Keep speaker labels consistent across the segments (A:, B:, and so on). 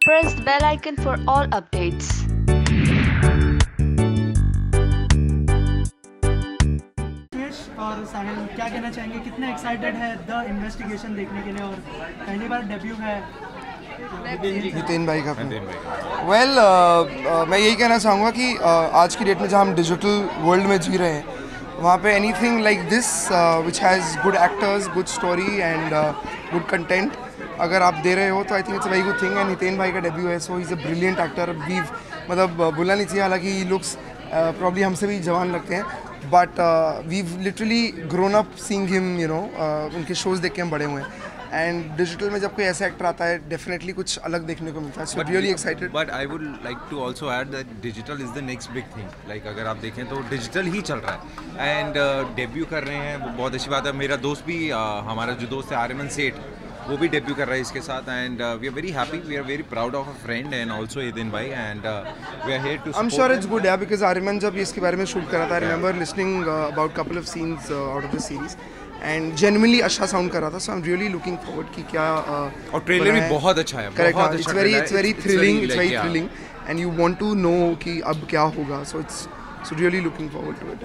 A: press the bell icon for all updates.
B: और साहिल क्या कहना चाहेंगे, कितने एक्साइटेड है द इन्वेस्टिगेशन देखने के लिए और पहली बार डेब्यू है
C: नितिन भाई का? मैं यही कहना चाहूँगा कि आज की डेट में जहाँ हम डिजिटल वर्ल्ड में जी रहे हैं वहाँ पे anything like this which has good actors, good story and good content अगर आप दे रहे हो तो I think it's very good thing. And Nitin भाई का डेब्यू है, so he is a brilliant actor. मतलब बोलना नहीं चाहिए, हालांकि ही लुक्स प्रॉब्ली हमसे भी जवान लगते हैं, but we've literally grown up seeing him, you know, उनके शोज़ देख के हम बड़े हुए हैं। एंड डिजिटल में जब कोई ऐसा एक्टर आता है डेफिनेटली कुछ अलग देखने को मिलता है, so really excited.
D: But I would like to also add that digital is the next big thing. Like अगर आप देखें तो डिजिटल ही चल रहा है एंड डेब्यू कर रहे हैं, वो बहुत अच्छी बात है। मेरा दोस्त भी हमारा जो दोस्त है आर्यमन सेठ, वो भी डेब्यू कर रहा है इसके साथ and we are very happy, we are very proud of a friend and also Nitin भाई and we are here to
C: I am sure it's good, यार, बिकॉज आर्यमन जब इसके बारे में शूट कर रहा था, I remember listening about couple of scenes out of the series and genuinely अच्छा साउंड कर रहा था। So I am really looking forward कि क्या
D: और ट्रेलर भी बहुत अच्छा है।
C: Correct, it's very thrilling and you want to know कि अब क्या होगा, so really looking forward to it.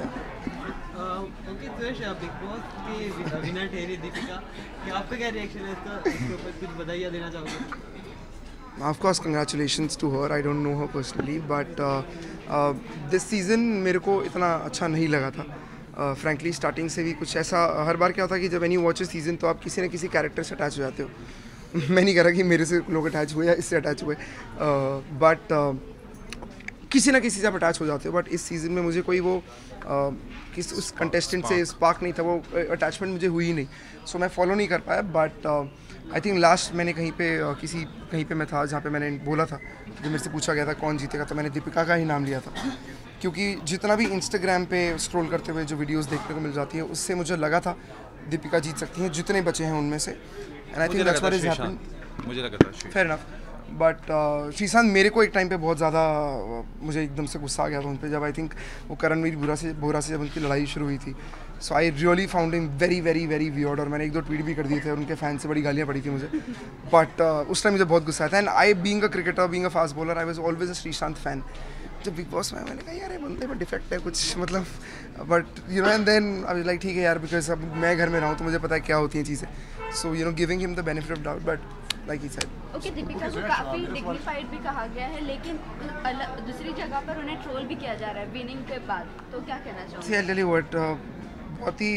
B: Bigg Boss के विनर ठहरी दीपिका, क्या आपका क्या रिएक्शन है इसके ऊपर, कुछ बधाइयाँ देना चाहोगे?
C: Of course, congratulations to her. I don't know her personally, but this season मेरे को इतना अच्छा नहीं लगा था। Frankly, starting से भी कुछ ऐसा हर बार क्या होता है कि जब when you watch a season तो आप किसी न किसी कैरेक्टर से अटैच हो जाते हो। मैं नहीं कह रहा कि मेरे से लोग अटैच हुए या इससे अटैच हुए, बट किसी ना किसी से आप अटैच हो जाते हो। बट इस सीज़न में मुझे कोई वो किस उस कंटेस्टेंट से स्पार्क नहीं था, वो अटैचमेंट मुझे हुई नहीं, सो मैं फॉलो नहीं कर पाया। बट आई थिंक लास्ट मैंने कहीं पे मैं था जहाँ पे मैंने बोला था, जो मेरे से पूछा गया था कौन जीतेगा, तो मैंने दीपिका का ही नाम लिया था, क्योंकि जितना भी इंस्टाग्राम पे स्क्रॉल करते हुए जो वीडियोस देखने को मिल जाती है उससे मुझे लगा था दीपिका जीत सकती हैं, जितने बचे हैं उनमें से। And I think that's what is happening.
D: मुझे लगा था
C: फेयर इनफ, बट श्रीशांत मेरे को एक टाइम पे बहुत ज़्यादा मुझे एकदम से गुस्सा आ गया था उन पर, जब आई थिंक वो करणवीर बोरा से जब उनकी लड़ाई शुरू हुई थी। So I really found him very very very weird, और मैंने एक दो ट्वीट भी कर दिए थे और उनके फैन से बड़ी गालियाँ पड़ी थी मुझे। बट उस टाइम मुझे बहुत गुस्सा आया था। And I being a cricketer, being a fast bowler, I was always a Sreesanth fan. जब बिग बॉस में मैंने कहा यार ये बंदे में डिफेक्ट है कुछ, मतलब, but you know, and then I was like ठीक है यार, बिकॉज अब मैं घर में रहा हूँ तो मुझे पता है क्या होती हैं चीज़ें, so you know giving him the benefit of doubt, but like he said.
E: Okay, Deepika को काफी डिग्निफाइड भी कहा गया है, लेकिन दूसरी जगह पर उन्हें ट्रोल भी किया जा रहा है विनिंग के बाद, तो क्या कहना चाहोगे?
C: See, I'll tell you what, बहुत ही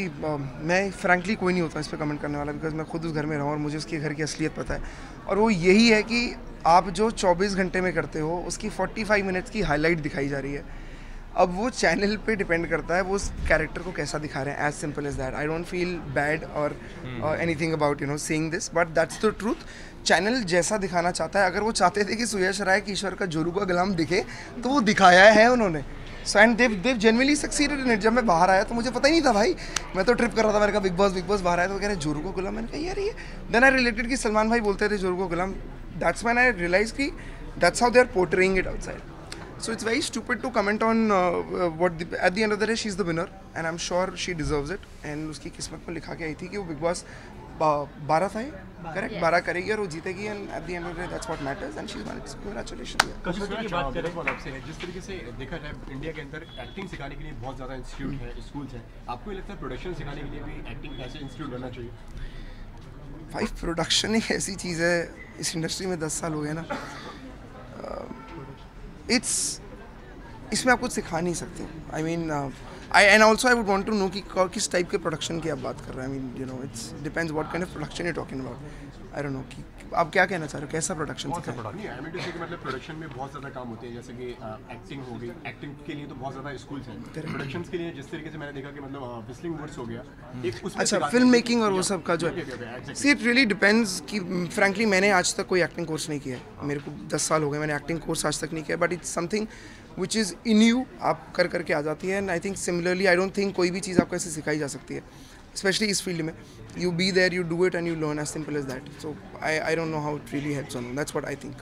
C: मैं फ्रैंकली कोई नहीं होता इस पर कमेंट करने वाला, बिकॉज मैं खुद उस घर में रहा हूँ और मुझे उसके घर की असलियत पता है, और वो यही है कि आप जो 24 घंटे में करते हो उसकी 45 मिनट्स की हाईलाइट दिखाई जा रही है। अब वो चैनल पे डिपेंड करता है वो उस कैरेक्टर को कैसा दिखा रहे हैं, as simple as that. I don't feel bad or anything about you know saying this, but that's the truth. Channel जैसा दिखाना चाहता है, अगर वो चाहते थे कि सुयश राय किशोर का जोरू का गुलाम दिखे तो वो दिखाया है उन्होंने। So and they've genuinely succeeded in it. जब मैं बाहर आया तो मुझे पता ही नहीं था भाई, मैं तो ट्रिप कर रहा था, मैंने कहा बिग बॉस बाहर आया तो कह रहे जोरू का गुलाम, मैंने कहा यार ये, देन आई रिलेटेड कि सलमान भाई बोलते थे जोरू का गुलाम, दैट्स व्हेन आई रियलाइज कि that's how they are portraying it outside. So it's very stupid to comment on what at the end of the day she's the winner and I'm sure she deserves it, and उसकी किस्मत में लिखा के आई थी कि वो big boss 12 था, correct 12 करेगी और वो जीतेगी, and at the end of the day that's what matters and she is managed. Congratulation.
F: Kashmir की बात करें आपसे, जिस तरीके से देखा जाए इंडिया के अंदर एक्टिंग सिखाने के लिए बहुत ज़्यादा इंस्टीट्यूट है, स्कूल्स हैं, आपको ये लगता है प्रोडक्शन सिखाने के लिए भी एक्टिंग ऐसे इंस्टीट्यूट बनना चाहिए?
C: भाई प्रोडक्शन एक ऐसी चीज़ है, इस इंडस्ट्री में 10 साल हो गए ना, इसमें आप कुछ सिखा नहीं सकते। I mean I also I would want to know कि किस टाइप के प्रोडक्शन की आप बात कर रहे हैं। I mean you know it's depends what kind of production you talking about. I don't no कि आप क्या कहना चाह रहे हो, कैसा प्रोडक्शन सिखाएं?
F: नहीं, आई मीन टू से कि मतलब प्रोडक्शन में बहुत ज़्यादा काम होते हैं, जैसे कि एक्टिंग हो गई, एक्टिंग के लिए तो बहुत ज़्यादा स्कूल्स हैं, प्रोडक्शंस के लिए जिस तरीके से मैंने देखा कि मतलब विस्लिंग वर्ड्स हो गया एक उसमें,
C: अच्छा, फिल्म मेकिंग और वो सब का जो है, सी इट रियली डिपेंड्स कि फ्रैंकली मैंने आज तक कोई एक्टिंग कोर्स नहीं किया है, मेरे को 10 साल हो गए, मैंने एक्टिंग कोर्स आज तक नहीं किया, but it's something which is in you, आप कर करके आ जाती है। And I think similarly I don't think कोई भी चीज़ आपको ऐसे सिखाई जा सकती है, स्पेशली इस फील्ड में। You be there, you do it and you learn, as simple as that. So I don't know how it really helps on, that's what I think.